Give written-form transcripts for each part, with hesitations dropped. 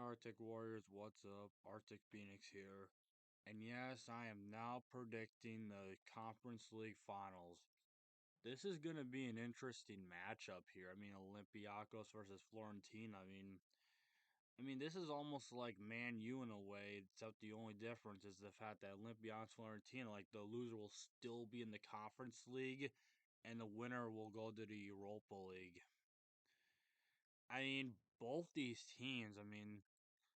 Arctic Warriors, what's up? Arctic Phoenix here. And yes, I am now predicting the Conference League Finals. This is going to be an interesting matchup here. Olympiacos versus Fiorentina. This is almost like Man U in a way, except the only difference is the fact that Olympiacos Fiorentina, like the loser will still be in the Conference League, and the winner will go to the Europa League. Both these teams,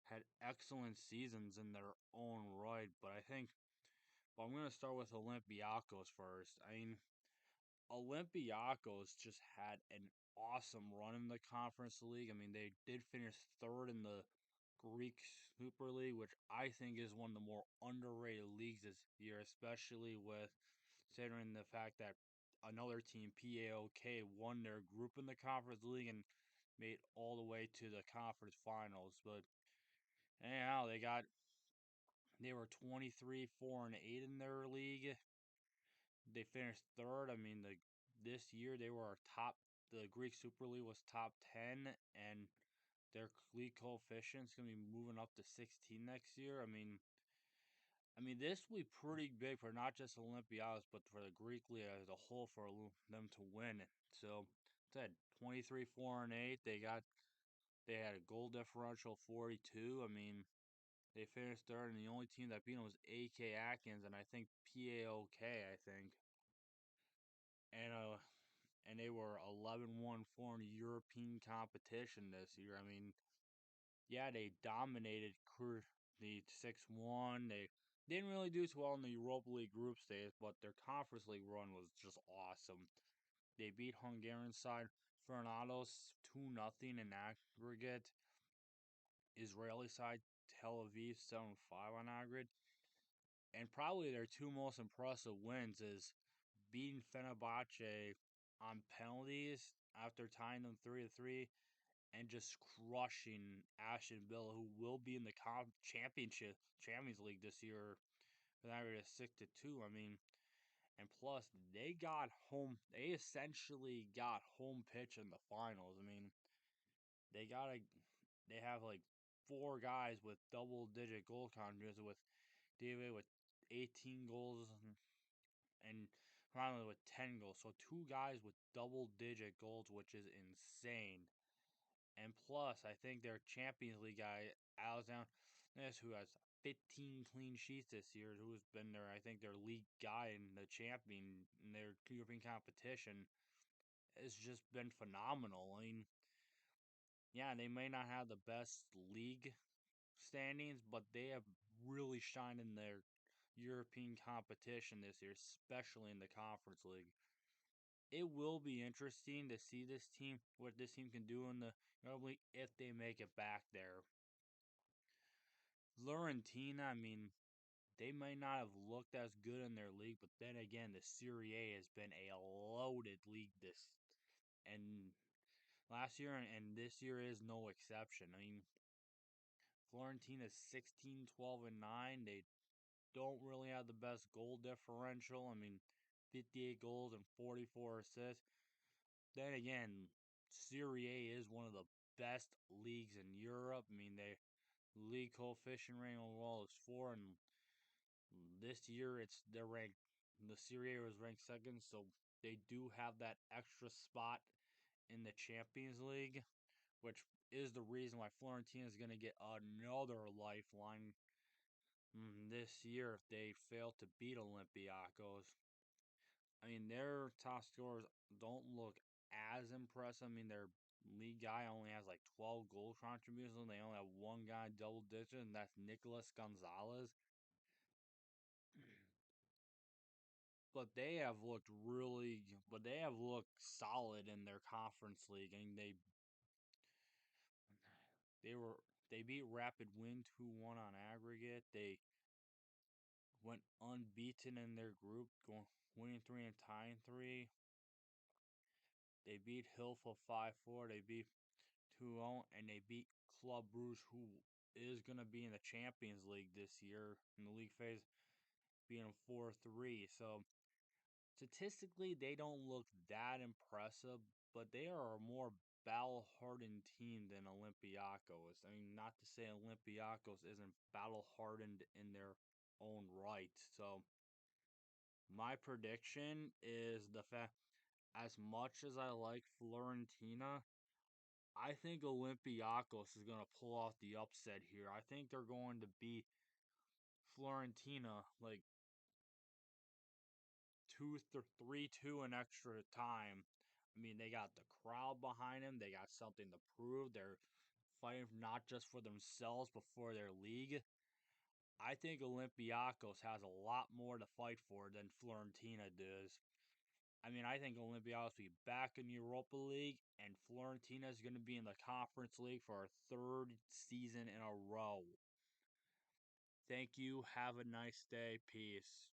had excellent seasons in their own right, but I'm going to start with Olympiacos first. Olympiacos just had an awesome run in the Conference League. They did finish third in the Greek Super League, which I think is one of the more underrated leagues this year, especially with considering the fact that another team, PAOK, won their group in the Conference League and made all the way to the conference finals. But anyhow, they were 23, 4 and 8 in their league. They finished third. This year they were our top. The Greek Super League was top 10, and their league coefficient's gonna be moving up to 16 next year. This will be pretty big for not just Olympiacos, but for the Greek league as a whole for them to win. So, said 23, 4 and 8. They had a goal differential 42. They finished third, and the only team that beat them was AK Atkins, and I think PAOK, I think. And and they were 11-1-4 in the European competition this year. Yeah, they dominated the 6-1. They didn't really do too well in the Europa League group stage, but their Conference League run was just awesome. They beat Hungarian side Fernados 2-0 in aggregate. Israeli side Tel Aviv 7-5 on aggregate. And probably their two most impressive wins is beating Fenerbahce on penalties after tying them 3-3 and just crushing Ashton Villa, who will be in the Champions League this year with an aggregate of 6-2. And plus they essentially got home pitch in the finals. They got a they have like four guys with double digit goal contributions with David with 18 goals and Ronald with 10 goals. So two guys with double digit goals, which is insane. And plus, I think their Champions League guy, Alexander, who has 15 clean sheets this year, who's been their, I think, their league guy in the champion in their European competition, has just been phenomenal. Yeah, they may not have the best league standings, but they have really shined in their European competition this year, especially in the Conference League. It will be interesting to see what this team can do in the Europa League if they make it back there. Fiorentina, they might not have looked as good in their league, but then again, the Serie A has been a loaded league this and last year and this year is no exception. Fiorentina is 16, 12, and 9. They don't really have the best goal differential. 58 goals and 44 assists. Then again, Serie A is one of the best leagues in Europe. They league coefficient rating overall is 4, and this year they're ranked. The Serie A was ranked second, so they do have that extra spot in the Champions League, which is the reason why Fiorentina is going to get another lifeline this year if they fail to beat Olympiacos. Their top scorers don't look as impressive. Their league guy only has like 12 goal contributions. They only have one guy double digit, and that's Nicolas Gonzalez. But they have looked solid in their conference league. They were they beat Rapid Wien 2-1 on aggregate. They went unbeaten in their group, going winning 3 and tying 3. They beat Hilfa 5-4. They beat 2-0, and they beat Club Brugge, who is going to be in the Champions League this year in the league phase, beating them 4-3. So statistically, they don't look that impressive, but they are a more battle-hardened team than Olympiacos. I mean, not to say Olympiacos isn't battle-hardened in their own right. So my prediction is the fact, as much as I like Fiorentina, I think Olympiacos is going to pull off the upset here. I think they're going to beat Fiorentina like 3-2 in extra time. I mean, they got the crowd behind them. They got something to prove. They're fighting not just for themselves, but for their league. I think Olympiacos has a lot more to fight for than Fiorentina does. I mean, I think Olympicos will be back in the Europa League, and Fiorentina is going to be in the Conference League for a third season in a row. Thank you. Have a nice day. Peace.